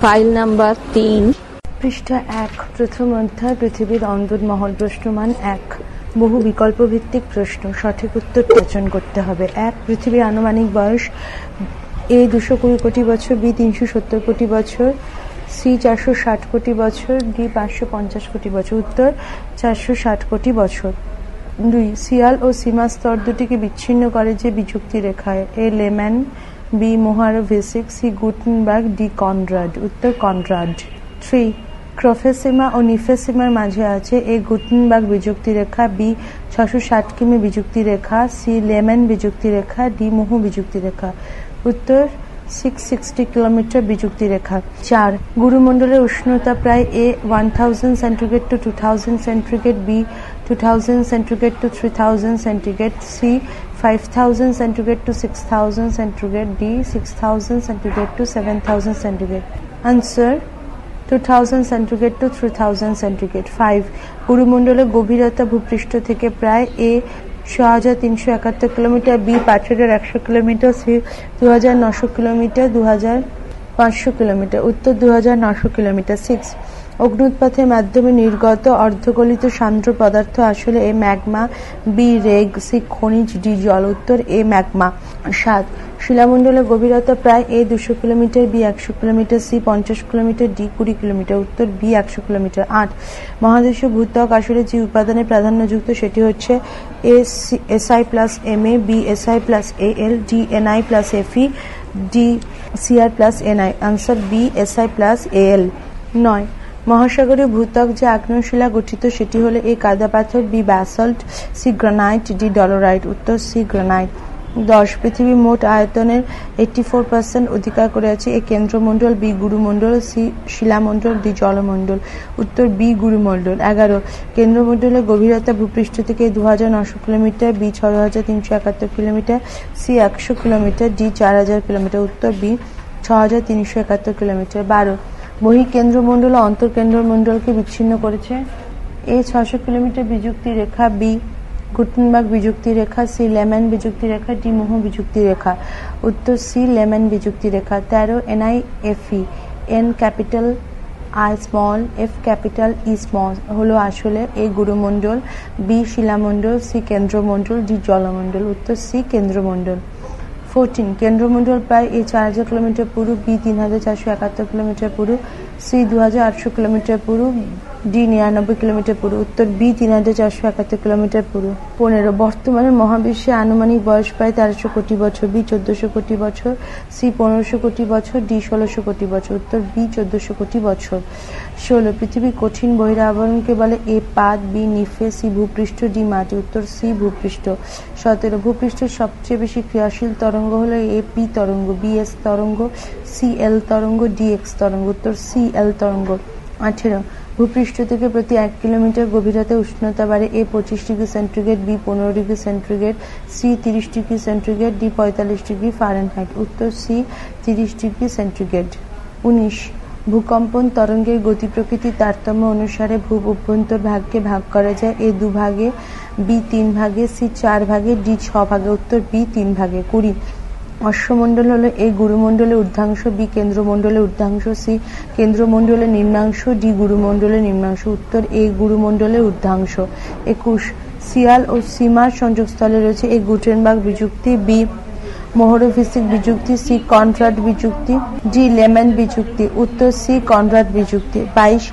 File number 3। পৃষ্ঠা 1, প্রথম অধ্যায়, পৃথিবীর অন্দরমহল। প্রশ্নমান 1, বহু বিকল্প ভিত্তিক প্রশ্ন। সঠিক উত্তর নির্বাচন করতে হবে। 1, পৃথিবীর আনুমানিক বয়স। A 220 কোটি বছর, B 370 কোটি বছর, C 460 কোটি বছর, D 550 কোটি বছর। উত্তর 460 কোটি বছর। 2, সিয়াল ও সীমা স্তর দুটিকে বিচ্ছিন্ন করে যে বিযুক্তি রেখায়। A layman, B মোহারোভিসিক, C Gutenberg, D Conrad. উত্তর কনরাড। 3, ক্রফেসিমা ও নিফেসিমার মাঝে আছে। A গুটেনবার্গ বিযুক্তি রেখা, B 660 কিমি বিযুক্তি রেখা, C লেম্যান বিযুক্তি রেখা, D মোহ বিযুক্তি রেখা। উত্তর 660 কিলোমিটার বিযুক্তি রেখা। 4, গুরুমণ্ডলের উষ্ণতা প্রায়। A 1000 centigrade two 2000 centigrade, B 2000 centigrade two 3000 centigrade, C 5000 centigrade two 6000 centigrade, D 6000 centigrade two 7000 centigrade. Answer 2000 centigrade two 3000 centigrade. 5, গুরুমণ্ডলের গভীরতা ভূপৃষ্ঠ থেকে প্রায়। A 6371 কিলোমিটার, B পাঁচহাজার 100 কিলোমিটার, C 2900 কিলোমিটার, 2500 কিলোমিটার। উত্তর 2900 কিলোমিটার। 6, অগ্নুৎপাতের মাধ্যমে নির্গত অর্ধগলিত সান্দ্র পদার্থ আসলে। A ম্যাগমা, B রেগ, C খনিজ, D জল। উত্তর A ম্যাগমা। 7, শিলামণ্ডলের গভীরতা প্রায়। A 200 kilometre, B 100 kilometre, C 50 kilometre, D 20 kilometre. উত্তর B 100 কিলোমিটার। 8, মহাদেশীয় ভূত্বক আসলে যে উপাদানে প্রাধান্যযুক্ত সেটি হচ্ছে A Si plus Ma, B Si plus Al, D Ni plus Fe, D Cr plus Ni। Answer B Si plus Al। 9, মহাসাগরীয় ভূত্বক যে আগ্নেয়শিলা গঠিত সেটি হলো A কাদা পাথর, B basalt, C granite, D dolerite. উত্তর C গ্রানাইট। 10, পৃথিবী মোট আয়তনের 84% অধিকার করে আছে। A কেন্দ্রমণ্ডল, B গুরুমণ্ডল, C শিলামণ্ডল, D জলমণ্ডল। উত্তর B গুরুমণ্ডল। 11, কেন্দ্রমণ্ডলের গভীরতা ভূপৃষ্ঠ থেকে 2900 kilometre, B 6371 kilometre, C 100 kilometre, D 4000 kilometre. উত্তর B 6371 কিলোমিটার। 12, বহিঃকেন্দ্রমণ্ডল ও অন্তঃকেন্দ্রমণ্ডলকে বিচ্ছিন্ন করেছে। A 600 কিলোমিটার বিযুক্তি রেখা, B গুটেনবার্গ বিযুক্তি রেখা, C লেম্যান বিযুক্তি রেখা, D মোহ বিযুক্তি রেখা। উত্তর C লেম্যান বিযুক্তি রেখা। 13, NIFE, N capital, I small, F capital, E small হলো আসলে। A গুরুমণ্ডল, B শিলামণ্ডল, C কেন্দ্রমণ্ডল, D জলমণ্ডল। উত্তর C কেন্দ্রমণ্ডল। 14, কেন্দ্রমণ্ডল প্রায়। A 4000 কিলোমিটার পুরু, B 3471 কিলোমিটার পুরু, C 2800 কিলোমিটার পুরু, D 99 কিলোমিটার পুরু। উত্তর B 3471 কিলোমিটার পুরু। 15, বর্তমানে মহাবিশ্বে আনুমানিক বয়স প্রায় 1300 কোটি বছর, B 1400 কোটি বছর, C 1500 কোটি বছর, D 1600 কোটি বছর। উত্তর B 1400 কোটি বছর। 16, পৃথিবীর কঠিন বহিরাবরণকে বলে। A পাত, B নিফে, C ভূপৃষ্ঠ, D মাটি। উত্তর C ভূপৃষ্ঠ। 17, ভূপৃষ্ঠের সবচেয়ে বেশি ক্রিয়াশীল তরঙ্গ হলো A P তরঙ্গ, B S তরঙ্গ, C L তরঙ্গ, D X তরঙ্গ। উত্তর C L তরঙ্গ। 18, ভূপৃষ্ঠ থেকে প্রতি 1 কিলোমিটার গভীরতা উষ্ণতা বাড়ে। A 25 degree centigrade, B 15 degree centigrade, C 30 degree centigrade, D 45 degree Fahrenheit. উত্তর C 30 ডিগ্রি সেন্টিগ্রেড। 19, ভূকম্পন তরঙ্গের গতি প্রকৃতির তারতম্য অনুসারে ভূ অভ্যন্তর ভাগকে ভাগ করা যায়। A 2 ভাগে, B 3 ভাগে, C 4 ভাগে, D 6 ভাগে। উত্তর B 3 ভাগে। 20, অশ্বমণ্ডল হলো A গুরুমণ্ডলের ঊর্ধ্বাংশ, B কেন্দ্রমণ্ডলের ঊর্ধ্বাংশ, C কেন্দ্রমণ্ডলের নিম্নাংশ, D গুরুমণ্ডলের নিম্নাংশ। উত্তর A গুরুমণ্ডলের ঊর্ধ্বাংশ। 21, সিয়াল ও সীমার সংযোগস্থলে রয়েছে। A গুটেনবার্গ বিযুক্তি, B মোহরোভিসিক বিযুক্তি, C কনরাড বিযুক্তি, D লেম্যান বিযুক্তি। উত্তর C কনরাড বিযুক্তি। 22,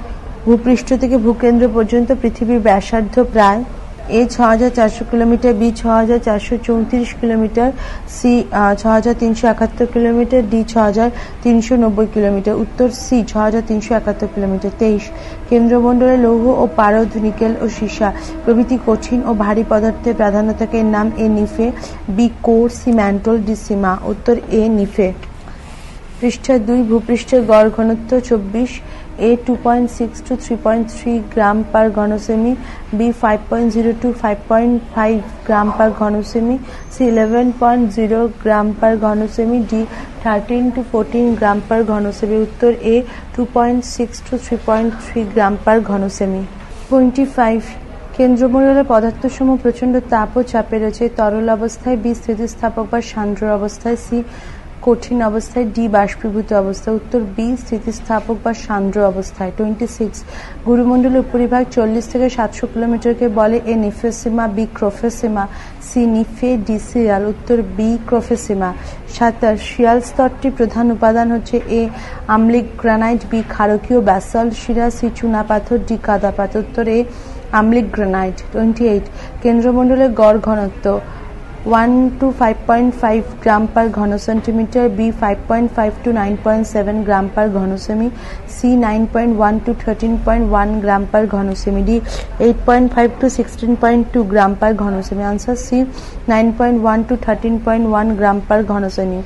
ভূপৃষ্ঠ থেকে ভূকেন্দ্র পর্যন্ত পৃথিবীর ব্যাসার্ধ প্রায়। A 6400 kilometre, B 6434 kilometre, C 6371 kilometre, D 6390 kilometre. উত্তর C 6371 কিলোমিটার। 23, কেন্দ্রমণ্ডলে লৌহ ও পারদ, নিকেল ও সীসা প্রভৃতি কঠিন ও ভারী পদার্থের প্রাধান্য থাকে। এর নাম A নিফে, B core, C mantle, D সীমা। উত্তর A নিফে। পৃষ্ঠা 2, ভূপৃষ্ঠের গড় ঘনত্ব 24, A 2.6 to 3.3 gram per ঘনসেমি, B 5.0 to 5.5 gram per ঘনসেমি, C 11.0 gram per ঘনসেমি, D 13 to 14 গ্রাম পার ঘনসেমি। উত্তর A 2.6 to 3.3 গ্রাম পার ঘনসেমি। 25, কেন্দ্রমণ্ডলের পদার্থসমূহ প্রচণ্ড তাপ ও চাপে রয়েছে। তরল অবস্থায়, B স্থিতিস্থাপক বা সান্দ্র অবস্থায়, C কঠিন অবস্থায়, ডি বাষ্পীভূত অবস্থা। উত্তর বি স্থিতিস্থাপক বা সান্দ্র অবস্থায়। 26 গুরুমণ্ডলের উপরিভাগ 40 থেকে 700 কিলোমিটারকে বলে এ নিফেসিমা, বি ক্রোফেসিমা, সি নিফে, ডি সিয়াল। উত্তর বি ক্রোফেসিমা। 27 শিয়াল স্তরটি প্রধান উপাদান হচ্ছে এ আম্লিক গ্রানাইট, বি ক্ষারকীয় ব্যাসল্ট শিরা, সি চুনা পাথর, ডি কাদা পাথর। উত্তর এ আম্লিক গ্রানাইট। 28 কেন্দ্রমণ্ডলের গড় ঘনত্ব 1 to 5.5 গ্রাম পার ঘন centimetre, B 5.5 to 9.7 gram per ঘন সেমি, সি 9.1 to 13.1 গ্রাম পার ঘন সেমি, ডি 8.5 to 16.2 গ্রাম পার ঘন সেমি। Answer C 9.1 to 13.1 gram per ঘন সেমি।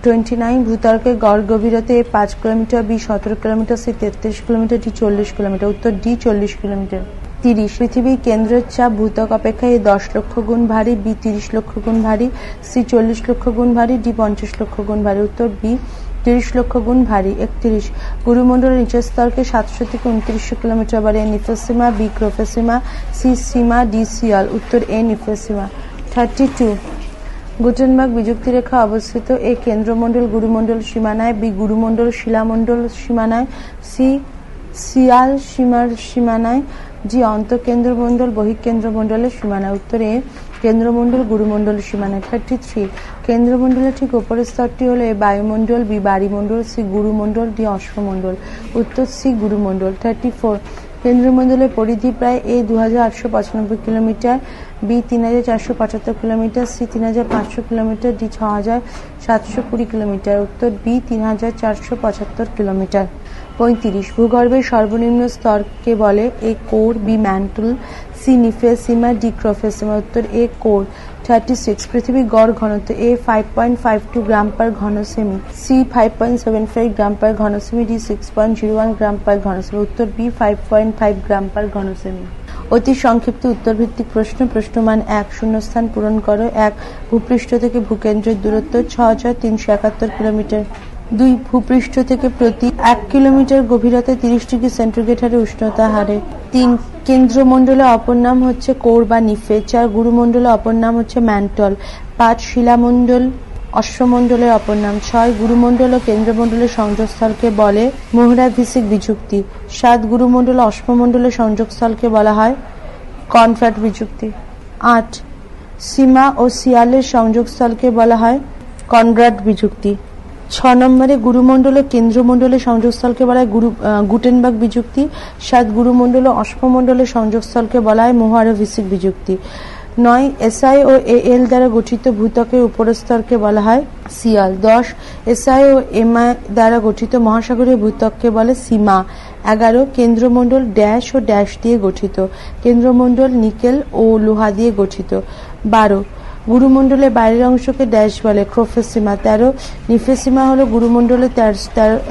29 ভূত্বকের গড় গভীরতা A 5 kilometre, B 17 kilometre, C 33 kilometre, D 40 kilometre. উত্তর ডি 40 কিলোমিটার। 30 পৃথিবীর কেন্দ্রের চাপ ভূত্বক অপেক্ষা এ 10 লক্ষ গুণ ভারী, বি 30 লক্ষ গুণ ভারী, সি 40 লক্ষ গুণ ভারী, ডি 50 লক্ষ গুণ ভারী। উত্তর বি 30 লক্ষ গুণ ভারী। 31 গুরুমণ্ডলের নিচের স্তরকে 700 থেকে 2900 কিলোমিটার বলে এ নিফেসিমা, বি ক্রোফেসিমা, সি সিমা, ডি সিয়াল। উত্তর এ নিফেসিমা। 32 গুটেনবার্গ বিযুক্তি রেখা অবস্থিত এ কেন্দ্রমণ্ডল গুরুমণ্ডল সীমানায়, বি গুরুমণ্ডল শিলামণ্ডল সীমানায়, সি সিয়াল সীমার সীমানায়, জি অন্তঃকেন্দ্রমণ্ডল বহিঃকেন্দ্রমণ্ডলের সীমানায়। উত্তরে কেন্দ্রমণ্ডল গুরুমণ্ডল সীমানায়। 33 কেন্দ্রমণ্ডলের ঠিক উপরের স্তরটি হলো এ বায়ুমণ্ডল, বি বাড়িমণ্ডল, সি গুরুমণ্ডল, ডি অশ্বমণ্ডল। উত্তর সি গুরুমণ্ডল। 34 কেন্দ্রমণ্ডলের পরিধি প্রায় A 2895 kilometre, B 3475 kilometre, C 3500 kilometre, D 6720 kilometre. উত্তর বি 3475 কিলোমিটার। 35 ভূগর্ভের সর্বনিম্ন স্তরকে বলে A core, B mantle, C nifesima, D crofesima. উত্তর এ কোর। 36 পৃথিবীর গড় ঘনত্ব এ 5.52 গ্রাম পার ঘন সেমি, সি 5.75 গ্রাম পার ঘন সেমি, ডি 6.01 গ্রাম পার ঘন সেমি। উত্তর বি 5.5 গ্রাম পার ঘন সেমি। অতি সংক্ষিপ্ত উত্তর ভিত্তিক প্রশ্ন। প্রশ্নমান 1 শূন্যস্থান পূরণ করো। 1 ভূপৃষ্ঠ থেকে ভূকেন্দ্রের দূরত্ব 6371 কিলোমিটার। 2 ভূপৃষ্ঠ থেকে প্রতি 1 কিলোমিটার গভীরতায় 30 ডিগ্রি সেন্টিগ্রেড হারে উষ্ণতা হারে। 3 কেন্দ্রমণ্ডলের অপর নাম হচ্ছে কোর বা নিফে। 4 গুরুমণ্ডলের অপর নাম হচ্ছে ম্যান্টল। 5 শিলামণ্ডল অশ্বমণ্ডলের অপর নাম। 6 গুরুমণ্ডল ও কেন্দ্রমণ্ডলের সংযোগস্থলকে বলে মোহরাভিষিক বিযুক্তি। 7 গুরুমণ্ডল ও অশ্বমণ্ডলের সংযোগস্থলকে বলা হয় কনফ্যাট বিযুক্তি। 8 সীমা ও সিয়ালের সংযোগস্থলকে বলা হয় কনরাড বিযুক্তি। 6 নম্বরে গুরুমণ্ডল ও কেন্দ্রমণ্ডলের সংযোগস্থলকে বলা হয় গুটেনবার্গ বিযুক্তি। 7 গুরুমণ্ডল ও অশ্বমণ্ডলের সংযোগস্থলকে বলা হয় মোহরাভিষিক বিযুক্তি। 9 এসআই ও এএল দ্বারা গঠিত ভূত্বকের উপরের স্তরকে বলা হয় সিয়াল। 10 এসআই ও এমআই দ্বারা গঠিত মহাসাগরীয় ভূত্বককে বলে সীমা। 11 কেন্দ্রমণ্ডল ড্যাশ ও ড্যাশ দিয়ে গঠিত। কেন্দ্রমণ্ডল নিকেল ও লোহা দিয়ে গঠিত। 12 গুরুমণ্ডলের বাইরের অংশকে ড্যাশ বলে ক্রোফেসিমা। 13 নিফেসিমা হলো গুরুমণ্ডলের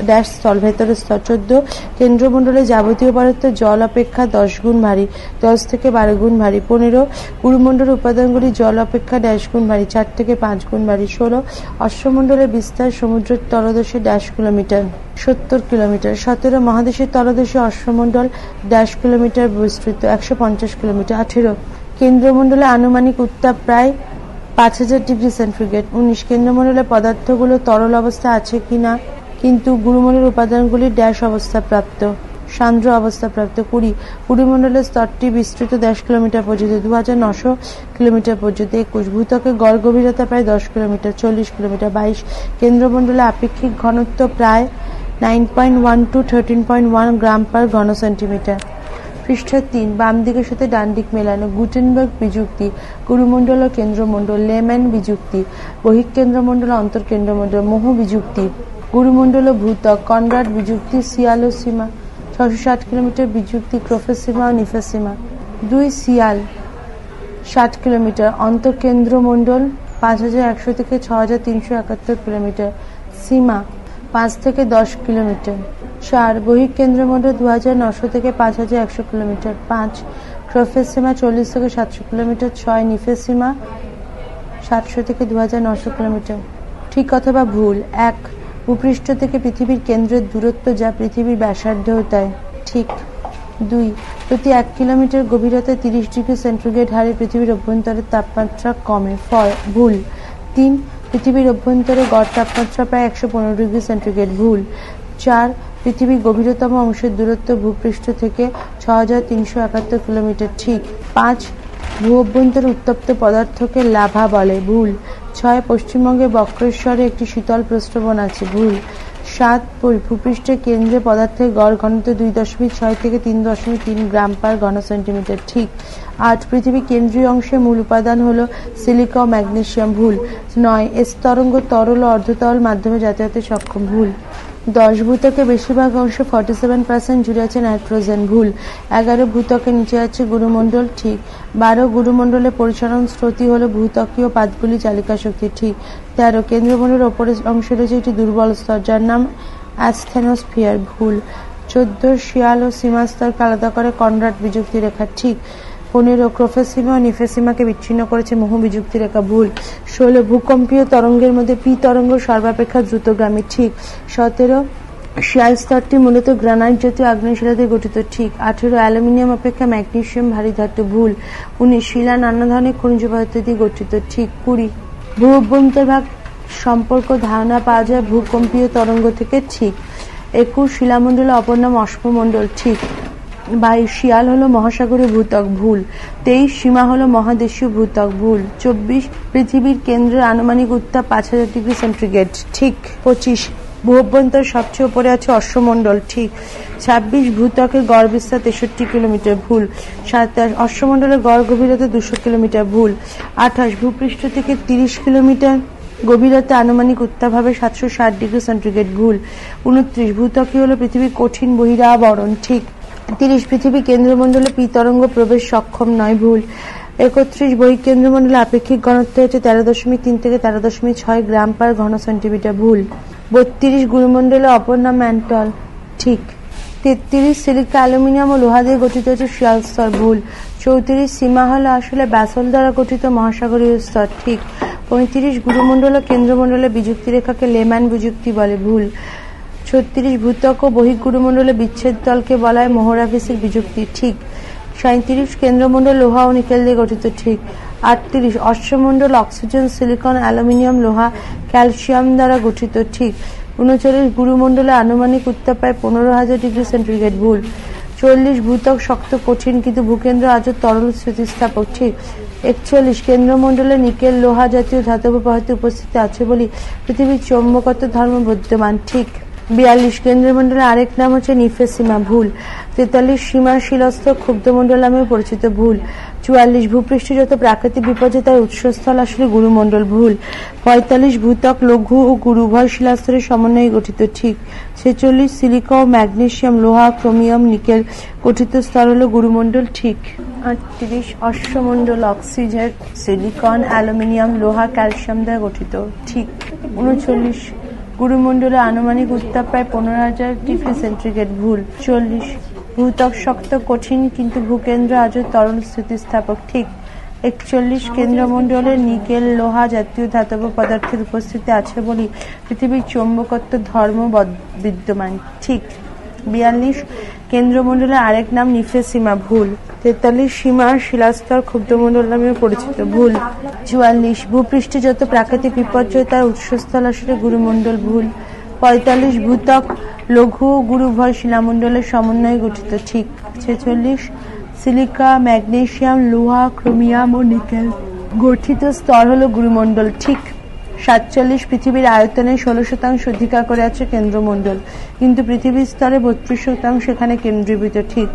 ড্যাশ স্থল, ভেতরের স্তর। 14 কেন্দ্রমণ্ডলের যাবতীয় পদার্থ জল অপেক্ষা 10 গুণ ভারী, 10 থেকে 12 গুণ ভারী। 15 গুরুমণ্ডলের উপাদানগুলি জল অপেক্ষা ড্যাশ গুণ ভারী, 4 থেকে 5 গুণ ভারী। 16 অশ্বমণ্ডলের বিস্তার সমুদ্রের তলদেশে ড্যাশ কিলোমিটার, 70 কিলোমিটার। 17 মহাদেশের তলদেশে অশ্বমণ্ডল ড্যাশ কিলোমিটার বিস্তৃত, 150 কিলোমিটার। 18 কেন্দ্রমণ্ডলে আনুমানিক উত্তাপ প্রায় 5000 ডিগ্রি সেন্টিগ্রেড। 19 কেন্দ্রমণ্ডলের পদার্থগুলো তরল অবস্থায় আছে কিনা কিন্তু গুরুমণ্ডলের উপাদানগুলি ড্যাশ অবস্থা প্রাপ্ত, সান্দ্র অবস্থা প্রাপ্ত। 20 গুরুমণ্ডলের স্তরটি বিস্তৃত 10 কিলোমিটার পর্যন্ত, 2900 কিলোমিটার পর্যন্ত। 21 ভূত্বকের গড় গভীরতা প্রায় 10 কিলোমিটার, 40 কিলোমিটার। 22 কেন্দ্রমণ্ডলে আপেক্ষিক ঘনত্ব প্রায় 9.1 to 13.1 গ্রাম পার ঘন সেন্টিমিটার। পৃষ্ঠা 3 বাম দিকের সাথে ডান দিক মেলানো। গুটেনবার্গ বিযুক্তি গুরুমণ্ডল ও কেন্দ্রমণ্ডল। লেম্যান বিযুক্তি বহিঃকেন্দ্রমণ্ডল অন্তর্কেন্দ্রমণ্ডল। মোহ বিযুক্তি গুরুমণ্ডল ও ভূত্বক। কনরাড বিযুক্তি সিয়াল ও সীমা। 660 কিলোমিটার বিযুক্তি ক্রোফেসিমা ও নিফেসিমা। 2 সিয়াল 60 কিলোমিটার। অন্তঃকেন্দ্রমণ্ডল 5100 থেকে 6371 কিলোমিটার। সীমা 5 থেকে 10 কিলোমিটার। 4 বহিঃকেন্দ্রমণ্ডল 2900 থেকে 5100 কিলোমিটার। 5 ক্রোফেসিমা 40 থেকে 700 কিলোমিটার। 6 নিফেসিমা 700 থেকে 2900 কিলোমিটার। ঠিক অথবা ভুল। 1 ভূপৃষ্ঠ থেকে পৃথিবীর কেন্দ্রের দূরত্ব যা পৃথিবীর ব্যাসার্ধ তাই ঠিক। 2 প্রতি 1 কিলোমিটার গভীরতায় 30 ডিগ্রি সেন্টিগ্রেড হারে পৃথিবীর অভ্যন্তরের তাপমাত্রা কমে। ভুল। 3 পৃথিবীর অভ্যন্তরে গড় তাপমাত্রা প্রায় 115 ডিগ্রি সেন্টিগ্রেড। ভুল। 4 পৃথিবীর গভীরতম অংশের দূরত্ব ভূপৃষ্ঠ থেকে 6371 কিলোমিটার। ঠিক। 5 ভূ অভ্যন্তরে উত্তপ্ত পদার্থকে লাভা বলে। ভুল। 6 পশ্চিমবঙ্গের বক্রেশ্বরে একটি শীতল প্রস্রবণ আছে। ভুল। 7 ভূপৃষ্ঠের কেন্দ্রে পদার্থের গড় ঘনত্ব 2.6 থেকে 3.3 গ্রাম পার ঘন সেন্টিমিটার। ঠিক। 8 পৃথিবীর কেন্দ্রীয় অংশের মূল উপাদান হলো সিলিকা ও ম্যাগনেসিয়াম। ভুল। 9 এস তরঙ্গ তরল ও অর্ধতরল মাধ্যমে যাতায়াতে সক্ষম। ভুল। 10 ভূত্বকের বেশিরভাগ অংশ 47% জুড়ে আছে নাইট্রোজেন। ভুল। 11 ভূত্বকের নিচে আছে গুরুমণ্ডল। ঠিক। 12 গুরুমণ্ডলের পরিচালন স্রোতই হলো ভূত্বকীয় পাতগুলি চালিকা শক্তি। ঠিক। 13 কেন্দ্রমণ্ডলের ওপরের অংশে রয়েছে একটি দুর্বল স্তর যার নাম অ্যাসথেনোস্ফিয়ার। ভুল। 14 শিয়াল ও সীমা স্তরকে আলাদা করে কনরাড বিযুক্তি রেখা। ঠিক। 15 ক্রোফেসিমা ও নিফেসিমাকে বিচ্ছিন্ন করেছে মোহ বিযুক্তি রেখা। ভুল। 16 ভূকম্পীয় তরঙ্গের মধ্যে পি তরঙ্গ সর্বাপেক্ষা দ্রুতগামী। ঠিক। 17 শিয়াল স্তরটি মূলত গ্রানাইট জাতীয় আগ্নেয়শিলা দিয়ে গঠিত। ঠিক। 18 অ্যালুমিনিয়াম অপেক্ষা ম্যাগনেসিয়াম ভারী ধাতু। ভুল। 19 শিলা নানা ধরনের খনিজ পদার্থ দিয়ে গঠিত। ঠিক। 20 ভূ অভ্যন্তরভাগ সম্পর্ক ধারণা পাওয়া যায় ভূকম্পীয় তরঙ্গ থেকে। ঠিক। 21 শিলামণ্ডলের অপর নাম অশ্মমণ্ডল। ঠিক। 22 শিয়াল হলো মহাসাগরীয় ভূত্বক। ভুল। 23 সীমা হলো মহাদেশীয় ভূত্বক। ভুল। 24 পৃথিবীর কেন্দ্রের আনুমানিক উত্তাপ 5000 ডিগ্রি সেন্টিগ্রেড। ঠিক। 25 ভূ অভ্যন্তর সবচেয়ে উপরে আছে অশ্বমণ্ডল। ঠিক। 26 ভূত্বকের গড় বিস্তার 63 কিলোমিটার। ভুল। 27 অশ্বমণ্ডলের গড় গভীরতা 200 কিলোমিটার। ভুল। 28 ভূপৃষ্ঠ থেকে 30 কিলোমিটার গভীরতা আনুমানিক উত্তাপ হবে 760 ডিগ্রি সেন্টিগ্রেড। ভুল। 29 ভূত্বকই হলো পৃথিবীর কঠিন বহিরাবরণ। ঠিক। 30 পৃথিবী কেন্দ্রমণ্ডলে পি তরঙ্গ প্রবেশ সক্ষম নয়। ভুল। 31 বহিঃকেন্দ্রমণ্ডলে আপেক্ষিক ঘনত্ব হচ্ছে 13.3 থেকে 13.6 গ্রাম পার ঘন সেন্টিমিটার। ভুল। 32 গুরুমণ্ডলে অপর নাম ম্যান্টল। ঠিক। 33 সিলিকা অ্যালুমিনিয়াম ও লোহা দিয়ে গঠিত হচ্ছে শিয়াল স্তর। ভুল। 34 সীমা হলো আসলে ব্যাসল্ট দ্বারা গঠিত মহাসাগরীয় স্তর। ঠিক। 35 গুরুমণ্ডল ও কেন্দ্রমণ্ডলে বিযুক্তি রেখাকে লেম্যান বিযুক্তি বলে। ভুল। 36 ভূত্বক ও বহিঃগুরুমণ্ডলে বিচ্ছেদ তলকে বলা হয় মোহরাফিসিক বিযুক্তি। ঠিক। 37 কেন্দ্রমণ্ডল লোহা ও নিকেল দিয়ে গঠিত। ঠিক। 38 অশ্বমণ্ডল অক্সিজেন সিলিকন অ্যালুমিনিয়াম লোহা ক্যালসিয়াম দ্বারা গঠিত। ঠিক। 39 গুরুমণ্ডলে আনুমানিক উত্তাপ প্রায় 15,000 ডিগ্রি সেন্টিগ্রেড। ভুল। 40 ভূত্বক শক্ত কঠিন কিন্তু ভূকেন্দ্র আজও তরল স্থিতিস্থাপক। ঠিক। 41 কেন্দ্রমণ্ডলে নিকেল লোহা জাতীয় ধাতব পদার্থের উপস্থিতি আছে বলে পৃথিবীর চৌম্বকত্ব ধর্ম বিদ্যমান। ঠিক। 42 কেন্দ্রমণ্ডলের আরেক নাম হচ্ছে নিফেসিমা। ভুল। 43 সীমা শিলাস্তর ক্ষুব্ধমণ্ডল নামেও পরিচিত। ভুল। 44 ভূপৃষ্ঠে যত প্রাকৃতিক বিপর্যয় তার উৎসস্থল আসলে গুরুমণ্ডল। ভুল। 45 ভূত্বক লঘু ও গুরু উভয় শিলাস্তরের সমন্বয়ে গঠিত। ঠিক। 46 সিলিকা ও ম্যাগনেসিয়াম লোহা ক্রোমিয়াম নিকেল গঠিত স্তর হলো গুরুমণ্ডল। ঠিক। 38 অশ্বমণ্ডল অক্সিজেন সিলিকন অ্যালুমিনিয়াম লোহা ক্যালসিয়াম দ্বারা গঠিত। ঠিক। 39 গুরুমণ্ডলে আনুমানিক উত্তাপ প্রায় 15,000 ডিগ্রি সেন্টিগ্রেড। ভুল। 40 ভূত্বক শক্ত কঠিন কিন্তু ভূকেন্দ্র আজও তরল স্থিতিস্থাপক। ঠিক। 41 কেন্দ্রমণ্ডলে নিকেল লোহা জাতীয় ধাতব পদার্থের উপস্থিতি আছে বলে পৃথিবীর চৌম্বকত্ব ধর্ম বিদ্যমান। ঠিক। 42 কেন্দ্রমণ্ডলের আরেক নাম নিফেসিমা। ভুল। 43 সীমা শিলাস্তর ক্ষুব্ধমণ্ডল নামেও পরিচিত। ভুল। 44 ভূপৃষ্ঠে যত প্রাকৃতিক বিপর্যয় তার উৎসস্থল আসলে গুরুমণ্ডল। ভুল। 45 ভূত্বক লঘু ও গুরু উভয় শিলামণ্ডলের সমন্বয়ে গঠিত। ঠিক। 46 সিলিকা ম্যাগনেসিয়াম লোহা ক্রোমিয়াম ও নিকেল গঠিত স্তর হলো গুরুমণ্ডল। ঠিক। 47 পৃথিবীর আয়তনের 16% অধিকার করে আছে কেন্দ্রমণ্ডল কিন্তু পৃথিবীর স্তরে 32% এখানে কেন্দ্রীভূত। ঠিক।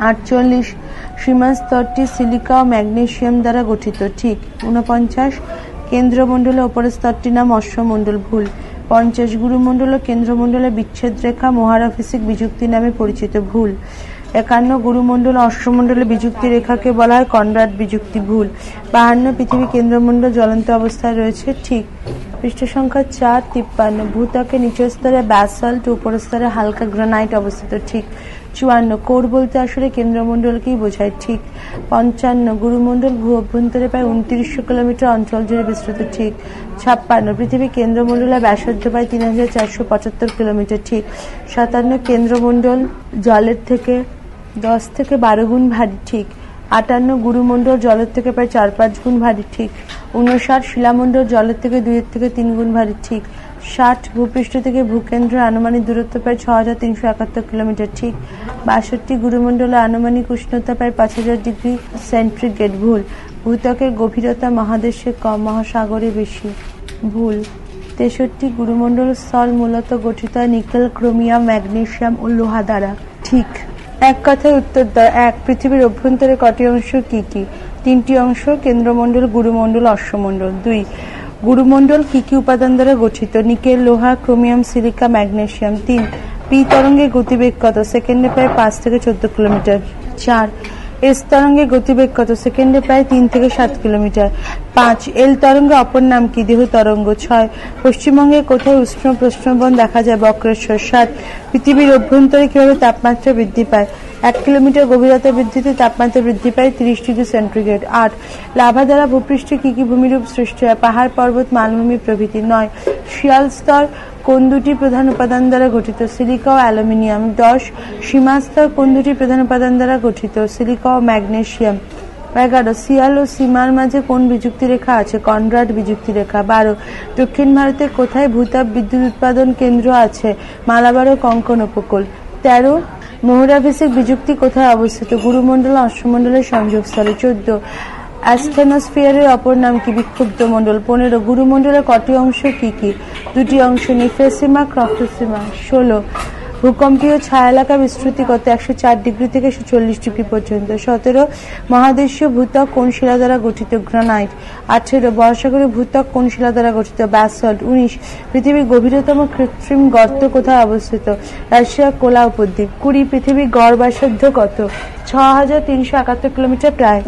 48 সীমা স্তরটি সিলিকা ও ম্যাগনেসিয়াম দ্বারা গঠিত। ঠিক। 49 কেন্দ্রমণ্ডলের উপরের স্তরটির নাম অশ্বমণ্ডল। ভুল। 50 গুরুমণ্ডল ও কেন্দ্রমণ্ডলের বিচ্ছেদ রেখা মোহরাফিসিক বিযুক্তি নামে পরিচিত। ভুল। 51 গুরুমণ্ডল অশ্বমণ্ডলে বিযুক্তি রেখাকে বলা হয় কনরাড বিযুক্তি। ভুল। 52 পৃথিবী কেন্দ্রমণ্ডল জ্বলন্ত অবস্থায় রয়েছে। ঠিক। পৃষ্ঠ সংখ্যা 4। 53 ভূত্বকের নিচের স্তরে ব্যাসল্ট উপরের স্তরে হালকা গ্রানাইট অবস্থিত। ঠিক। 54 কোর বলতে আসলে কেন্দ্রমণ্ডলকেই বোঝায়। ঠিক। 55 গুরুমণ্ডল ভূ অভ্যন্তরে প্রায় 2900 কিলোমিটার অঞ্চল জুড়ে বিস্তৃত। ঠিক। 56 পৃথিবী কেন্দ্রমণ্ডলের ব্যাসার্ধ প্রায় 3475 কিলোমিটার। ঠিক। 57 কেন্দ্রমণ্ডল জলের থেকে 10 থেকে 12 গুণ ভারী। ঠিক। 58 গুরুমণ্ডল জলের থেকে প্রায় 4-5 গুণ ভারী, ঠিক। 59 শিলামণ্ডল জলের থেকে 2 থেকে 3 গুণ ভারী, ঠিক। 60 ভূপৃষ্ঠ থেকে ভূকেন্দ্রের আনুমানিক দূরত্ব প্রায় 6371 কিলোমিটার, ঠিক। 62 গুরুমণ্ডলের আনুমানিক উষ্ণতা প্রায় 5000 ডিগ্রি সেন্টিগ্রেড, ভুল। ভূত্বকের গভীরতা মহাদেশে কম, মহাসাগরে বেশি, ভুল। 63 গুরুমণ্ডল স্থল মূলত গঠিত হয় নিকেল, ক্রোমিয়াম, ম্যাগনেসিয়াম ও লোহা দ্বারা, ঠিক। এক কথায় উত্তর দাও। 1 পৃথিবীর অভ্যন্তরে কটি অংশ কি কি? 3টি অংশ, কেন্দ্রমণ্ডল, গুরুমণ্ডল, অশ্বমণ্ডল। 2 গুরুমণ্ডল কি কি উপাদান দ্বারা গঠিত? নিকেল, লোহা, ক্রোমিয়াম, সিলিকা, ম্যাগনেসিয়াম। 3 পি তরঙ্গের গতিবেগ কত? সেকেন্ডে প্রায় 5 থেকে 14 কিলোমিটার। 4 এস তরঙ্গের গতিবেগ কত? সেকেন্ডে প্রায় 3 থেকে 7 কিলোমিটার। 5 এল তরঙ্গের অপর নাম কি? দেহ তরঙ্গ। 6 পশ্চিমবঙ্গে কোথায় উষ্ণ প্রশ্নবন দেখা যায়? বক্রেশ্বর। 7 পৃথিবীর অভ্যন্তরে কিভাবে তাপমাত্রা বৃদ্ধি পায়? 1 কিলোমিটার গভীরতা বৃদ্ধিতে তাপমাত্রা বৃদ্ধি পায় 30 ডিগ্রি সেন্টিগ্রেড। 8 লাভা দ্বারা ভূপৃষ্ঠে কি কি ভূমিরূপ সৃষ্টি হয়? পাহাড়, পর্বত, মালভূমি প্রভৃতি। 9 শিয়াল স্তর কোন দুটি প্রধান উপাদান দ্বারা গঠিত? সিলিকা ও অ্যালুমিনিয়াম। 10 সীমা স্তর কোন দুটি প্রধান উপাদান দ্বারা গঠিত? সিলিকা ও ম্যাগনেসিয়াম। 11 সিয়াল ও সীমার মাঝে কোন বিযুক্তি রেখা আছে? কনরাড বিযুক্তি রেখা। 12 দক্ষিণ ভারতে কোথায় ভূতাপ বিদ্যুৎ উৎপাদন কেন্দ্র আছে? মালাবার ও কঙ্কন উপকূল। 13 মোহরাভিষেক বিযুক্তি কোথায় অবস্থিত? গুরুমণ্ডল অশ্বমণ্ডলের সংযোগস্থলে। 14 অ্যাস্থেনোস্ফিয়ারের অপর নাম কি? বিক্ষুব্ধ মণ্ডল। 15 গুরুমণ্ডলের কটি অংশ কি কি? 2টি অংশ, নিফেসিমা, ক্রফেসিমা। 16 ভূকম্পীয় ছায়া এলাকা বিস্তৃতি কত? 104 ডিগ্রি থেকে 140 ডিগ্রি পর্যন্ত। 17 মহাদেশীয় ভূত্বক কোন শিলা দ্বারা গঠিত? গ্রানাইট। 18 বর্ষাগরের ভূত্বক কোন শিলা দ্বারা গঠিত? ব্যাসল্ট। 19 পৃথিবীর গভীরতম কৃত্রিম গর্ত কোথায় অবস্থিত? রাশিয়ার কোলা উপদ্বীপ। 20 পৃথিবীর গড় ব্যাসার্ধ কত? 6371 কিলোমিটার প্রায়।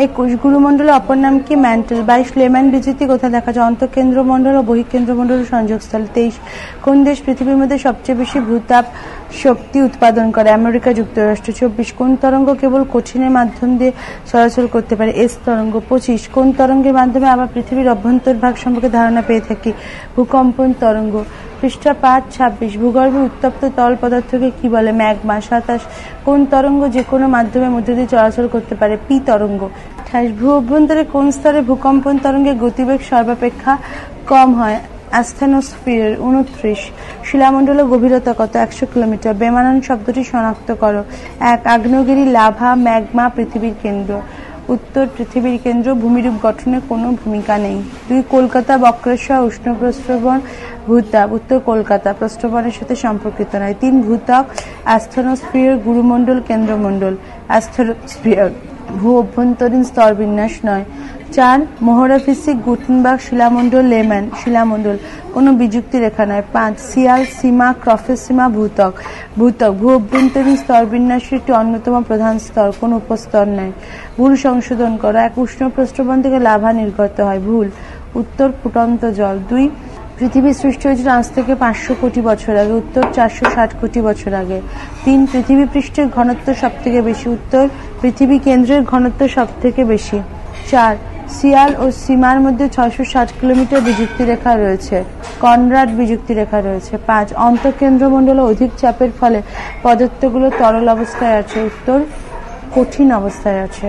21 গুরুমণ্ডলের অপর নাম কি? ম্যান্টেল। 22 লেম্যান বিচ্যুতি কোথায় দেখা যায়? অন্তঃকেন্দ্রমণ্ডল ও বহিঃকেন্দ্রমণ্ডলের সংযোগস্থলে। 23 কোন দেশ পৃথিবীর মধ্যে সবচেয়ে বেশি ভূতাপ শক্তি উৎপাদন করে? আমেরিকা যুক্তরাষ্ট্র। 24 কোন তরঙ্গ কেবল কঠিনের মাধ্যম দিয়ে চলাচল করতে পারে? এস তরঙ্গ। 25 কোন তরঙ্গের মাধ্যমে আমরা পৃথিবীর অভ্যন্তরভাগ সম্পর্কে ধারণা পেয়ে থাকি? ভূকম্পন তরঙ্গ। পৃষ্ঠা 5 26 ভূগর্ভে উত্তপ্ত তরল পদার্থকে কি বলে? ম্যাগমা। 27 কোন তরঙ্গ যে কোনো মাধ্যমের মধ্যে দিয়ে চলাচল করতে পারে? পি তরঙ্গ। 28 ভূ অভ্যন্তরে কোন স্তরে ভূকম্পন তরঙ্গের গতিবেগ সর্বাপেক্ষা কম হয়? অ্যাস্থেনোস্ফিয়ার। 29 শিলামণ্ডলের গভীরতা কত? 100 কিলোমিটার। বেমানান শব্দটি শনাক্ত করো। 1 আগ্নেয়গিরি, লাভা, ম্যাগমা, পৃথিবীর কেন্দ্র। উত্তর পৃথিবীর কেন্দ্র ভূমিরূপ গঠনে কোনো ভূমিকা নেই। 2 কলকাতা বক্রেশ্বর উষ্ণ প্রস্রবণ ভূতাপ। উত্তর কলকাতা প্রস্রবণের সাথে সম্পর্কিত নয়। 3 ভূত্বক অ্যাস্থেনোস্ফিয়ার, গুরুমণ্ডল, কেন্দ্রমণ্ডল। অ্যাস্থেনোস্ফিয়ার ভূ অভ্যন্তরীণ স্তর বিন্যাস নয়। 4 মোহরাভিষিক, গুটেনবার্গ শিলামণ্ডল, লেম্যান শিলামণ্ডল কোনো বিযুক্তি রেখা নয়। 5 সিয়াল, সীমা, ক্রফেসিমা ভূত্বক। ভূত্বক ভূ অভ্যন্তরীণ স্তর বিন্যাসের একটি অন্যতম প্রধান স্তর, কোন উপস্তর নয়। ভুল সংশোধন করো। 1 উষ্ণ প্রস্রবণ থেকে লাভা নির্গত হয়। ভুল। উত্তর ফুটন্ত জল। 2 পৃথিবী সৃষ্টি হয়েছিল আজ থেকে 500 কোটি বছর আগে। উত্তর 460 কোটি বছর আগে। 3 পৃথিবী পৃষ্ঠের ঘনত্ব সব থেকে বেশি। উত্তর পৃথিবী কেন্দ্রের ঘনত্ব সব থেকে বেশি। 4 সিয়াল ও সীমার মধ্যে 660 কিলোমিটার বিযুক্তি রেখা রয়েছে। কনরাড বিযুক্তি রেখা রয়েছে। 5 অন্তঃকেন্দ্রমণ্ডলে অধিক চাপের ফলে পদার্থগুলো তরল অবস্থায় আছে। উত্তর কঠিন অবস্থায় আছে।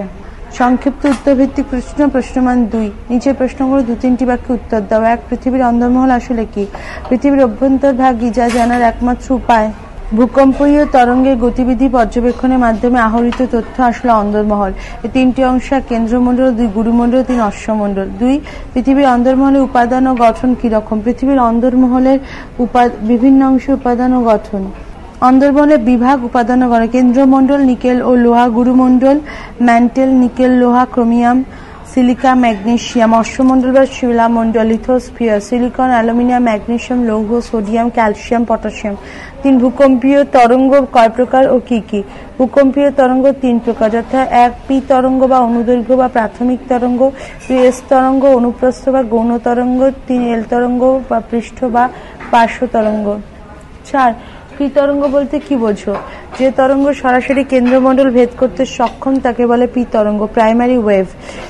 সংক্ষিপ্ত উত্তরভিত্তিক প্রশ্ন, প্রশ্নমান 2 নিচের প্রশ্নগুলো 2-3টি বাক্যে উত্তর দাও। 1 পৃথিবীর অন্দরমহল আসলে কি? পৃথিবীর অভ্যন্তরভাগই যা জানার একমাত্র উপায়। ভূকম্পীয় তরঙ্গের গতিবিধি পর্যবেক্ষণের মাধ্যমে আহরিত তথ্য আসলে অন্দরমহল। এই 3টি অংশ, কেন্দ্রমণ্ডল, 2 গুরুমণ্ডল, 3 অশ্বমণ্ডল। 2 পৃথিবীর অন্দরমহলের উপাদান ও গঠন কি রকম? পৃথিবীর অন্দরমহলের বিভিন্ন অংশের উপাদান ও গঠন। অন্দরমহলের বিভাগ, উপাদান ও গঠন। কেন্দ্রমণ্ডল নিকেল ও লোহা, গুরুমণ্ডল ম্যান্টেল, নিকেল, লোহা, ক্রোমিয়াম, সিলিকা, ম্যাগনেসিয়াম। অশ্বমণ্ডল বা শিলামণ্ডল লিথোস্ফিয়ার, সিলিকন, অ্যালুমিনিয়াম, ম্যাগনেসিয়াম, লৌহ, সোডিয়াম, ক্যালসিয়াম, পটাশিয়াম। 3 ভূকম্পীয় তরঙ্গ কয় প্রকার ও কি কি? ভূকম্পীয় তরঙ্গ 3 প্রকার, যথা 1 পি তরঙ্গ বা অনুদৈর্ঘ্য বা প্রাথমিক তরঙ্গ, 2 এস তরঙ্গ অনুপ্রস্থ বা গৌণ তরঙ্গ, 3 এল তরঙ্গ বা পৃষ্ঠ বা পার্শ্ব তরঙ্গ। 4 পি তরঙ্গ বলতে কি বোঝো? যে তরঙ্গ সরাসরি কেন্দ্রমণ্ডল ভেদ করতে সক্ষম তাকে বলে পি তরঙ্গ, প্রাইমারি ওয়েভ।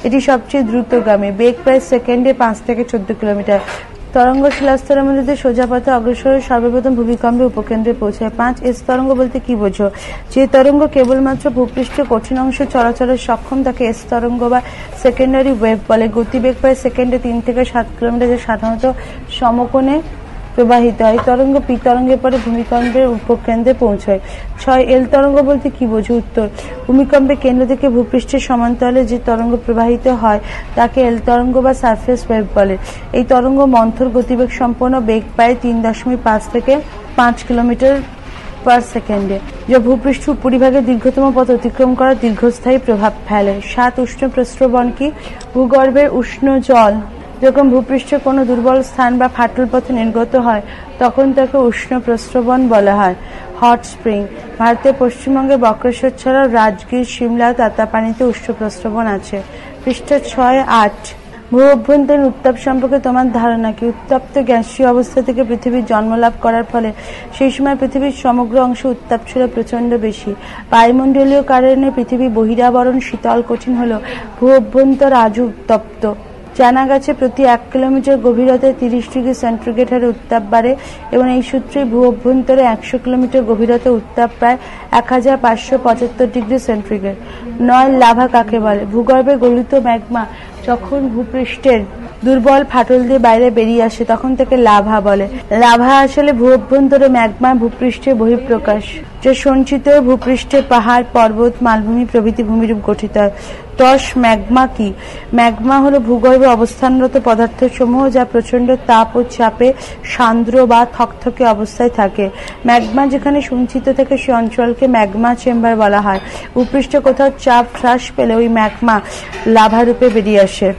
এটি সবচেয়ে দ্রুতগামী, বেগ প্রায় সেকেন্ডে 5 থেকে 14 কিলোমিটার। তরঙ্গ শিলাস্তরের মধ্যে দিয়ে সোজা পথে অগ্রসর হয়ে সর্বপ্রথম ভূমিকম্পে উপকেন্দ্রে পৌঁছায়। 5 এস তরঙ্গ বলতে কি বোঝো? যে তরঙ্গ কেবলমাত্র ভূপৃষ্ঠের কঠিন অংশ চলাচলের সক্ষম তাকে এস তরঙ্গ বা সেকেন্ডারি ওয়েভ বলে। গতিবেগ প্রায় সেকেন্ডে 3 থেকে 7 কিলোমিটার, যা সাধারণত সমকোণে প্রবাহিত হয়। তরঙ্গ পি তরঙ্গের পরে ভূমিকম্পের উপকেন্দ্রে পৌঁছায়। 6 এল তরঙ্গ বলতে কি বোঝো? উত্তর, ভূমিকম্পের কেন্দ্র থেকে ভূপৃষ্ঠের সমান্তরালে যে তরঙ্গ প্রবাহিত হয় তাকে এল তরঙ্গ বা সারফেস ওয়েভ বলে। এই তরঙ্গ মন্থর গতিবেগ সম্পন্ন, বেগ পায় 3.5 থেকে 5 কিলোমিটার পার সেকেন্ডে, যা ভূপৃষ্ঠ উপরিভাগে দীর্ঘতম পথ অতিক্রম করার দীর্ঘস্থায়ী প্রভাব ফেলে। 7 উষ্ণ প্রস্রবণ কি? ভূগর্ভের উষ্ণ জল যখন ভূপৃষ্ঠে কোনো দুর্বল স্থান বা ফাটল পথে নির্গত হয় তখন তাকে উষ্ণ প্রস্রবণ বলা হয়। Hot spring. ভারতের পশ্চিমবঙ্গে বক্রেশ্বর ছাড়াও রাজগীর, সিমলা, তাতাপানিতে উষ্ণ প্রস্রবণ আছে। পৃষ্ঠা 6-8। ভূ অভ্যন্তরীণ উত্তাপ সম্পর্কে তোমার ধারণা কি? উত্তপ্ত গ্যাসীয় অবস্থা থেকে পৃথিবীর জন্মলাভ করার ফলে সেই সময় পৃথিবীর সমগ্র অংশ উত্তাপ ছিল প্রচন্ড বেশি। বায়ুমণ্ডলীয় কারণে পৃথিবীর বহিরাবরণ শীতল কঠিন হলেও ভূ অভ্যন্তর আজও উত্তপ্ত। জানা গেছে প্রতি 1 কিলোমিটার গভীরতায় 30 ডিগ্রি সেন্টিগ্রেড হারে উত্তাপ বাড়ে এবং এই সূত্রে ভূ অভ্যন্তরে 100 কিলোমিটার গভীরতায় উত্তাপ প্রায় 1575 ডিগ্রি সেন্টিগ্রেড। 9 লাভা কাকে বলে? ভূগর্ভে গলিত ম্যাগমা যখন ভূপৃষ্ঠের দুর্বল ফাটল দিয়ে বাইরে বেরিয়ে আসে তখন তাকে লাভা বলে। লাভা আসলে ভূ অভ্যন্তরে ম্যাগমা ভূপৃষ্ঠের বহিঃপ্রকাশ, যা সঞ্চিত ভূপৃষ্ঠে পাহাড়, পর্বত, মালভূমি প্রভৃতি ভূমিরূপ গঠিত হয়। 10 ম্যাগমা কি? ম্যাগমা হলো ভূগর্ভে অবস্থানরত পদার্থ সমূহ যা প্রচন্ড তাপ ও চাপে সান্দ্র বা থকথকে অবস্থায় থাকে। ম্যাগমা যেখানে সঞ্চিত থাকে সে অঞ্চলকে ম্যাগমা চেম্বার বলা হয়। ভূপৃষ্ঠে কোথাও চাপ হ্রাস পেলে ওই ম্যাগমা লাভা রূপে বেরিয়ে আসে।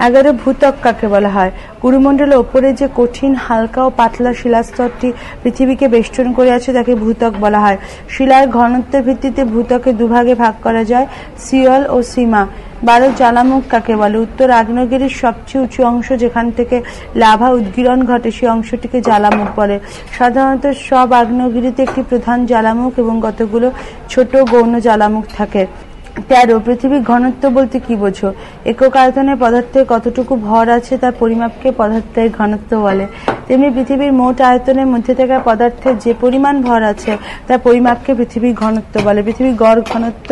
11 ভূত্বক কাকে বলা হয়? গুরুমণ্ডলের ওপরে যে কঠিন, হালকা ও পাতলা শিলাস্তরটি পৃথিবীকে বেষ্টন করে আছে তাকে ভূত্বক বলা হয়। শিলার ঘনত্বের ভিত্তিতে ভূত্বকে দুভাগে ভাগ করা যায়, সিয়ল ও সীমা। 12 জ্বালামুখ কাকে বলে? উত্তর, আগ্নেয়গিরির সবচেয়ে উঁচু অংশ যেখান থেকে লাভা উদ্গীরণ ঘটে সেই অংশটিকে জ্বালামুখ বলে। সাধারণত সব আগ্নেয়গিরিতে একটি প্রধান জ্বালামুখ এবং কতগুলো ছোট গৌণ জ্বালামুখ থাকে। 13 পৃথিবীর ঘনত্ব বলতে কি বোঝো? একক আয়তনে পদার্থের কতটুকু ভর আছে তার পরিমাপকে পদার্থের ঘনত্ব বলে। তেমনি পৃথিবীর মোট আয়তনের মধ্যে থাকা পদার্থের যে পরিমাণ ভর আছে তার পরিমাপকে পৃথিবীর ঘনত্ব বলে। পৃথিবীর গড় ঘনত্ব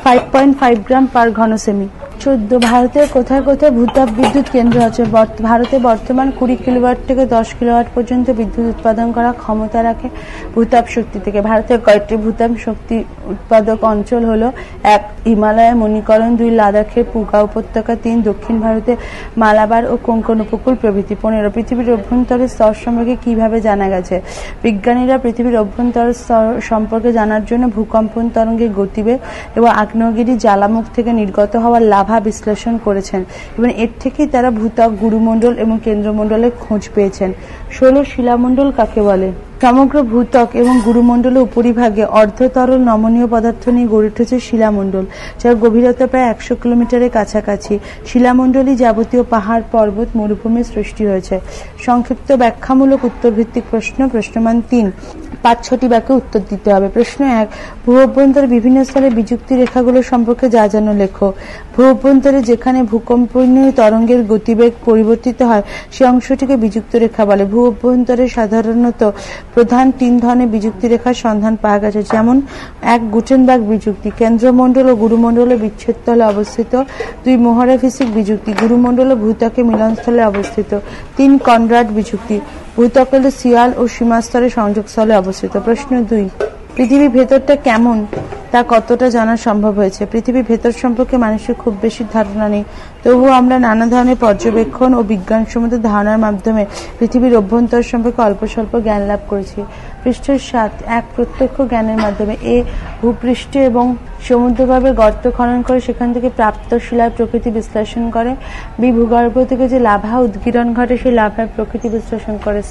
5.5 গ্রাম পার ঘন সেমি। 14 ভারতের কোথায় কোথায় ভূতাপ বিদ্যুৎ কেন্দ্র আছে? ভারতে বর্তমান 20 কিলোওয়াট থেকে 10 কিলোওয়াট পর্যন্ত বিদ্যুৎ উৎপাদন করার ক্ষমতা রাখে ভূতাপ শক্তি থেকে। ভারতের কয়েকটি ভূতাপ শক্তি উৎপাদক অঞ্চল হলো: 1 হিমালয়ের মণিকরণ, 2 লাদাখের পুগা উপত্যকা, 3 দক্ষিণ ভারতে মালাবার ও কোঙ্কণ উপকূল প্রভৃতি। 15 পৃথিবীর অভ্যন্তরের স্তর সম্পর্কে কিভাবে জানা গেছে? বিজ্ঞানীরা পৃথিবীর অভ্যন্তরের স্তর সম্পর্কে জানার জন্য ভূকম্পন তরঙ্গের গতিবেগ এবং আগ্নেয়গিরি জ্বালামুখ থেকে নির্গত হওয়ার লাভা বিশ্লেষণ করেছেন এবং এর থেকেই তারা ভূত্বক, গুরুমণ্ডল এবং কেন্দ্রমণ্ডলের খোঁজ পেয়েছেন। 16 শিলামণ্ডল কাকে বলে? সমগ্র ভূত্বক এবং গুরুমণ্ডলের উপরিভাগে অর্ধতরল নমনীয় পদার্থ নিয়ে গড়ে উঠেছে শিলামণ্ডল, যার গভীরতা প্রায় 100 কিলোমিটারের কাছাকাছি। শিলামণ্ডলই যাবতীয় পাহাড়, পর্বত, মরুভূমির সৃষ্টি হয়েছে। সংক্ষিপ্ত ব্যাখ্যামূলক উত্তরভিত্তিক প্রশ্ন, প্রশ্নমান 3। 5-6টি বাক্যে উত্তর দিতে হবে। প্রশ্ন 1, ভূ অভ্যন্তরে বিভিন্ন স্তরে বিযুক্তি রেখাগুলো সম্পর্কে যা জানো লেখো। ভূ অভ্যন্তরে যেখানে ভূকম্পনীয় তরঙ্গের গতিবেগ পরিবর্তিত হয় সে অংশটিকে বিযুক্ত রেখা বলে। ভূ অভ্যন্তরে সাধারণত প্রধান 3 ধরনের বিযুক্তি রেখার সন্ধান পাওয়া গেছে, যেমন: 1 গুটেনবার্গ বিযুক্তি, কেন্দ্রমণ্ডল ও গুরুমণ্ডলের বিচ্ছেদস্থলে অবস্থিত। 2 মোহরাফিসিক বিযুক্তি, গুরুমণ্ডল ও ভূত্বকের মিলনস্থলে অবস্থিত। 3 কনরাড বিযুক্তি, ভূত্বকের সিয়াল ও সীমাস্তরের সংযোগস্থলে অবস্থিত। প্রশ্ন 2, পৃথিবীর ভেতরটা কেমন তা কতটা জানা সম্ভব হয়েছে? পৃথিবীর ভেতর সম্পর্কে মানুষের খুব বেশি ধারণা নেই, তবুও আমরা নানা ধরনের পর্যবেক্ষণ ও বিজ্ঞানসম্মত ধারণার মাধ্যমে পৃথিবীর অভ্যন্তর সম্পর্কে অল্প স্বল্প জ্ঞান লাভ করেছি। পৃষ্ঠ 7, 1 প্রত্যক্ষ জ্ঞানের মাধ্যমে। ভূপৃষ্ঠে এবং সমুদ্রভাবে গর্ত খনন করে সেখান থেকে প্রাপ্ত শিলার প্রকৃতি বিশ্লেষণ করে। ভূগর্ভ থেকে যে লাভা উদ্গীরণ ঘটে সেই লাভার প্রকৃতি বিশ্লেষণ করে।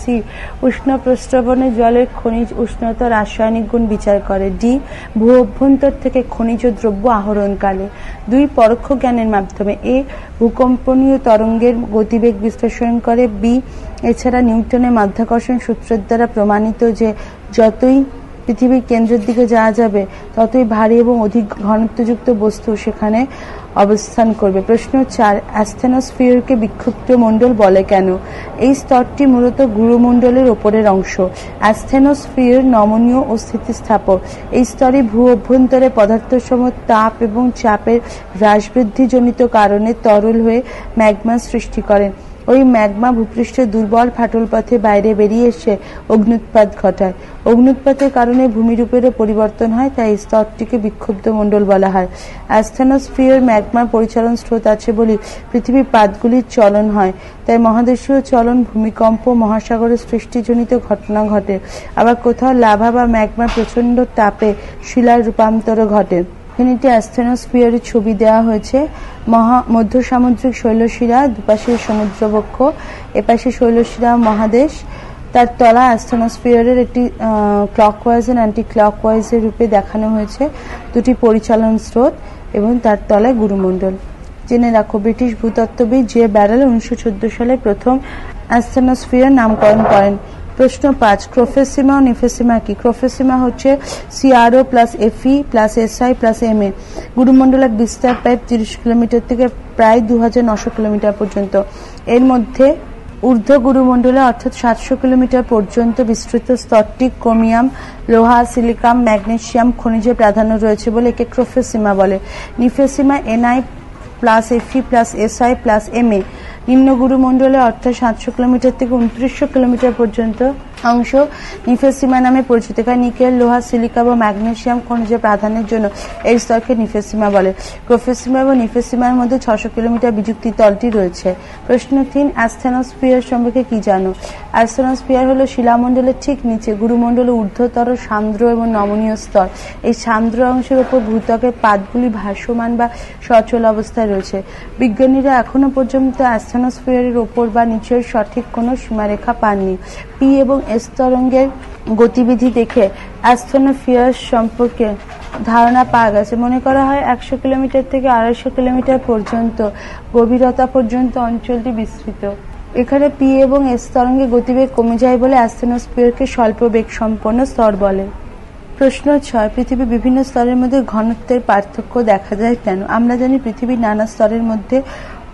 উষ্ণ প্রস্রবণে জলের খনিজ উষ্ণতা, রাসায়নিক গুণ বিচার করে। ভূ অভ্যন্তর থেকে খনিজ দ্রব্য আহরণকালে। 2 পরোক্ষ জ্ঞানের মাধ্যমে। ভূকম্পনীয় তরঙ্গের গতিবেগ বিশ্লেষণ করে। এছাড়া নিউটনের মাধ্যাকর্ষণ সূত্রের দ্বারা প্রমাণিত যে যতই পৃথিবীর কেন্দ্রের দিকে যাওয়া যাবে ততই ভারী এবং অধিক ঘনত্বযুক্ত বস্তু সেখানে অবস্থান করবে। প্রশ্ন 4, অ্যাস্থেনোস্ফিয়ারকে বিক্ষিপ্ত মণ্ডল বলে কেন? এই স্তরটি মূলত গুরুমণ্ডলের ওপরের অংশ। অ্যাস্থেনোস্ফিয়ার নমনীয় ও স্থিতিস্থাপক। এই স্তরে ভূ অভ্যন্তরে পদার্থসমূহ তাপ এবং চাপের হ্রাসবৃদ্ধিজনিত কারণে তরল হয়ে ম্যাগমা সৃষ্টি করে। ওই ম্যাগমা ভূপৃষ্ঠের দুর্বল ফাটল পথে বাইরে বেরিয়ে এসে অগ্ন্যুৎপাত ঘটায়। অগ্ন্যুৎপাতের কারণে ভূমিরূপেরও পরিবর্তন হয়, তাই এই স্তরটিকে বিক্ষুব্ধ মণ্ডল বলা হয়। অ্যাস্থেনোস্ফিয়ার ম্যাগমার পরিচালন স্রোত আছে বলে পৃথিবীর পাতগুলির চলন হয়, তাই মহাদেশীয় চলন, ভূমিকম্প, মহাসাগরের সৃষ্টিজনিত ঘটনা ঘটে। আবার কোথাও লাভা বা ম্যাগমার প্রচণ্ড তাপে শিলার রূপান্তর ঘটে। এখানে অ্যাস্থেনোস্ফিয়ারের ছবি দেওয়া হয়েছে। মধ্য সামুদ্রিক শৈলশিরা, দুপাশে সমুদ্রবক্ষ, এপাশে শৈলশিরা মহাদেশ, তার তলা অ্যাস্থেনোস্ফিয়ারের একটি ক্লকওয়াইজ এন্ড অ্যান্টি ক্লকওয়াইজের রূপে দেখানো হয়েছে দুটি পরিচালন স্রোত, এবং তার তলায় গুরুমণ্ডল। জেনে রাখো, ব্রিটিশ ভূতত্ত্ববিদ জে ব্যারেল 1914 সালে প্রথম অ্যাস্থেনোস্ফিয়ার নামকরণ করেন। প্রশ্ন 5, ক্রোফেসিমা ও নিফেসিমা কি? ক্রোফেসিমা হচ্ছে CRO plus FE plus SI plus MA. গুরুমণ্ডলের বিস্তার প্রায় 30 কিলোমিটার থেকে প্রায় 2900 কিলোমিটার পর্যন্ত। এর মধ্যে ঊর্ধ্ব গুরুমণ্ডলে অর্থাৎ 700 কিলোমিটার পর্যন্ত বিস্তৃত স্তরটি ক্রোমিয়াম, লোহা, সিলিকাম, ম্যাগনেসিয়াম খনিজে প্রাধান্য রয়েছে বলে একে ক্রোফেসিমা বলে। Nifesima NI plus FE plus SI plus MA. নিম্ন গুরুমণ্ডলে অর্থাৎ 700 কিলোমিটার থেকে 2900 কিলোমিটার পর্যন্ত অংশ নিফেসিমা নামে পরিচিত। কারণ নিকেল, লোহা, সিলিকা বা ম্যাগনেসিয়াম খনিজের প্রাধান্যের জন্য এই স্তরকে নিফেসিমা বলে। ক্রোফেসিমা এবং নিফেসিমার মধ্যে 600 কিলোমিটার বিযুক্তি তলটি রয়েছে। প্রশ্ন 3, অ্যাস্থেনোস্ফিয়ার সম্পর্কে কি জানো? অ্যাস্থেনোস্ফিয়ার হলো শিলামণ্ডলের ঠিক নিচে গুরুমণ্ডলের ঊর্ধ্বতর সান্দ্র এবং নমনীয় স্তর। এই সান্দ্র অংশের উপর ভূত্বকের পাতগুলি ভাসমান বা সচল অবস্থায় রয়েছে। বিজ্ঞানীরা এখনো পর্যন্ত অ্যাস্থেনোস্ফিয়ারের ওপর বা নিচের সঠিক কোনো সীমারেখা পাননি। পি এবং এস তরঙ্গের গতিবিধি দেখে অ্যাস্থেনোস্ফিয়ার সম্পর্কে ধারণা পাওয়া গেছে। মনে করা হয় 100 কিলোমিটার থেকে 250 কিলোমিটার পর্যন্ত গভীরতা পর্যন্ত অঞ্চলটি বিস্তৃত। এখানে পি এবং এস তরঙ্গের গতিবেগ কমে যায় বলে অ্যাস্থেনোস্ফিয়ারকে স্বল্প বেগ সম্পন্ন স্তর বলে। প্রশ্ন 6, পৃথিবীর বিভিন্ন স্তরের মধ্যে ঘনত্বের পার্থক্য দেখা যায় কেন? আমরা জানি পৃথিবীর নানা স্তরের মধ্যে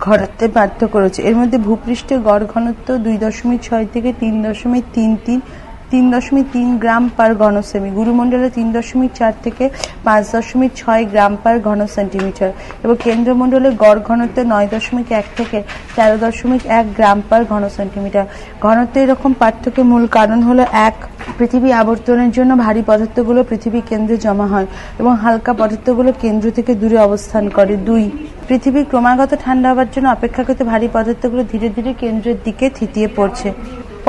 ঘনত্বের পার্থক্য রয়েছে। এর মধ্যে ভূপৃষ্ঠের গড় ঘনত্ব 2.6 থেকে 3.3 গ্রাম পার ঘন সেমি। গুরুমণ্ডলে 3.4 থেকে 5.6 গ্রাম পার ঘন সেন্টিমিটার এবং কেন্দ্রমণ্ডলে গড় ঘনত্ব 9.1 থেকে 13.1 গ্রাম পার ঘন সেন্টিমিটার। ঘনত্ব এরকম পার্থক্যের মূল কারণ হলো 1, পৃথিবী আবর্তনের জন্য ভারী পদার্থগুলো পৃথিবীর কেন্দ্রে জমা হয় এবং হালকা পদার্থগুলো কেন্দ্র থেকে দূরে অবস্থান করে। 2, পৃথিবী ক্রমাগত ঠান্ডা হওয়ার জন্য অপেক্ষাকৃত ভারী পদার্থগুলো ধীরে ধীরে কেন্দ্রের দিকে থিতিয়ে পড়ছে।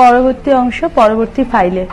পরবর্তী অংশ পরবর্তী ফাইলে।